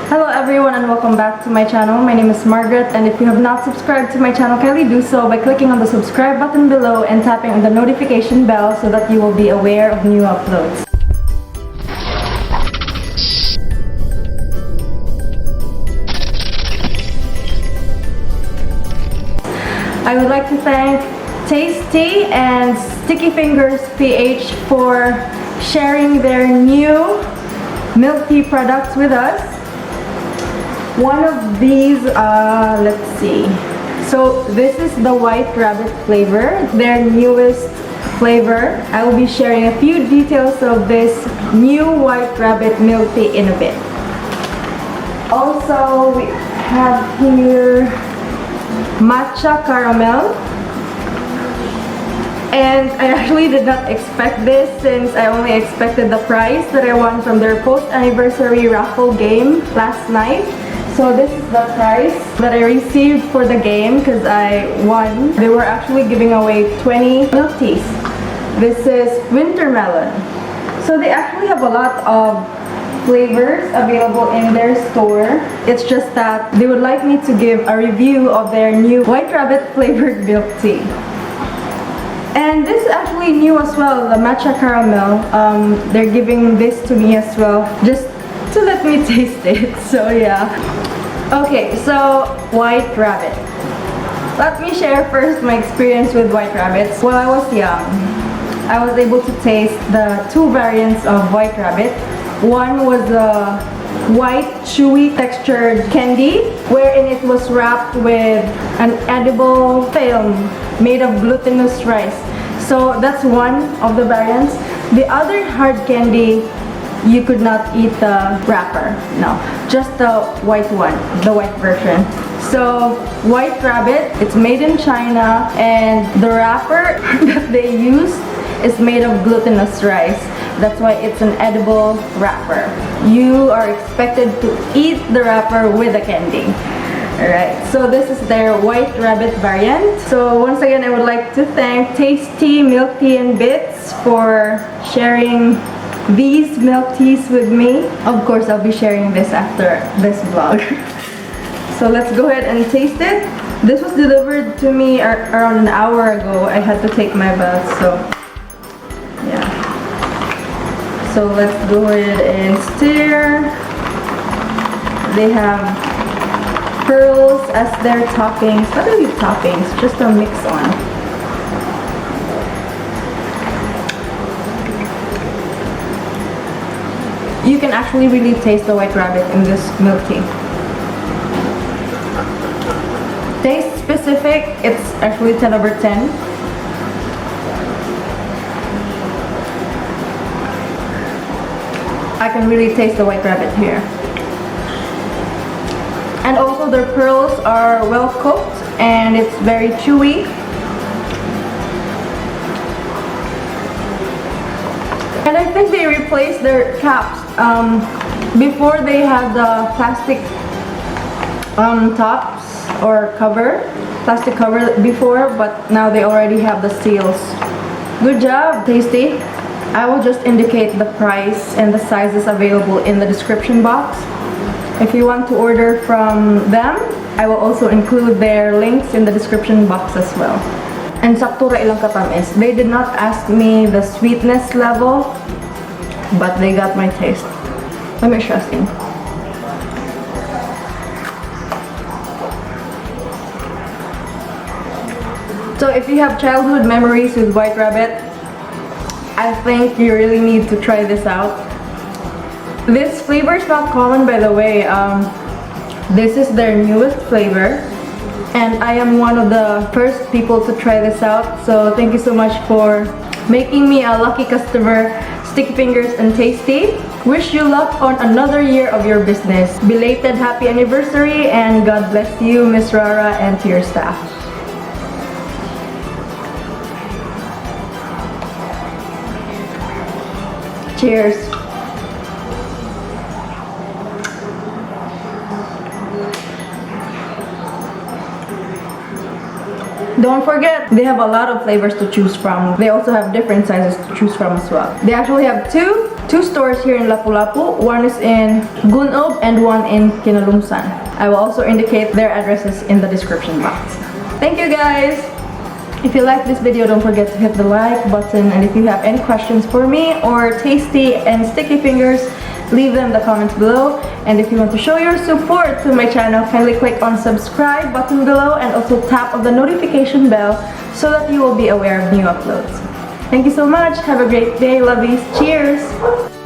Hello everyone and welcome back to my channel. My name is Margrette, and if you have not subscribed to my channel, kindly do so by clicking on the subscribe button below and tapping on the notification bell so that you will be aware of new uploads. I would like to thank Tastea and Sticky Fingers PH for sharing their new milk tea products with us. One of these, let's see. So this is the White Rabbit flavor, their newest flavor. I will be sharing a few details of this new White Rabbit milk tea in a bit. Also, we have here Matcha caramel. And I actually did not expect this, since I only expected the prize that I won from their post-anniversary raffle game last night. So this is the prize that I received for the game because I won. They were actually giving away 20 milk teas. This is winter melon. So they actually have a lot of flavors available in their store. It's just that they would like me to give a review of their new White Rabbit flavored milk tea. And this is actually new as well, the matcha caramel. They're giving this to me as well, just to let me taste it. So yeah. Okay, so White Rabbit. Let me share first my experience with White Rabbits. While I was young, I was able to taste the two variants of White Rabbit. One was a white, chewy textured candy, wherein it was wrapped with an edible film made of glutinous rice. So that's one of the variants. The other hard candy, you could not eat the wrapper. No, just the white one, the white version. So White Rabbit, it's made in China, and the wrapper that they use is made of glutinous rice. That's why it's an edible wrapper. You are expected to eat the wrapper with the candy. Alright, so this is their White Rabbit variant. So once again, I would like to thank Tastea Milk Tea and Bits for sharing these milk teas with me. Of course, I'll be sharing this after this vlog. So let's go ahead and taste it. This was delivered to me around an hour ago. I had to take my bath, so yeah. So let's go ahead and stir. They have pearls as their toppings. Not really toppings, just a mix on. You can actually really taste the White Rabbit in this milk tea. Taste specific, it's actually 10 over 10. I can really taste the White Rabbit here. And also their pearls are well cooked and it's very chewy. And I think they replaced their caps. Before they had the plastic tops or plastic cover before, but now they already have the seals. Good job, Tastea. I will just indicate the price and the sizes available in the description box. If you want to order from them, I will also include their links in the description box as well. And sakto ra ilang katamis. They did not ask me the sweetness level, but they got my taste. Let me trust in. So if you have childhood memories with White Rabbit, I think you really need to try this out. This flavor is not common, by the way. This is their newest flavor, and I am one of the first people to try this out. So thank you so much for making me a lucky customer, Sticky Fingers and Tastea. Wish you luck on another year of your business. Belated happy anniversary, and God bless you, Miss Rara, and to your staff. Cheers. Don't forget, they have a lot of flavors to choose from. They also have different sizes to choose from as well. They actually have two 2 stores here in Lapulapu. One is in Gunob and one in Kinalumsan. I will also indicate their addresses in the description box. Thank you guys! If you like this video, don't forget to hit the like button, and if you have any questions for me or tasty and sticky fingers, leave them in the comments below. And if you want to show your support to my channel, kindly click on subscribe button below and also tap on the notification bell so that you will be aware of new uploads. Thank you so much. Have a great day, lovies. Cheers!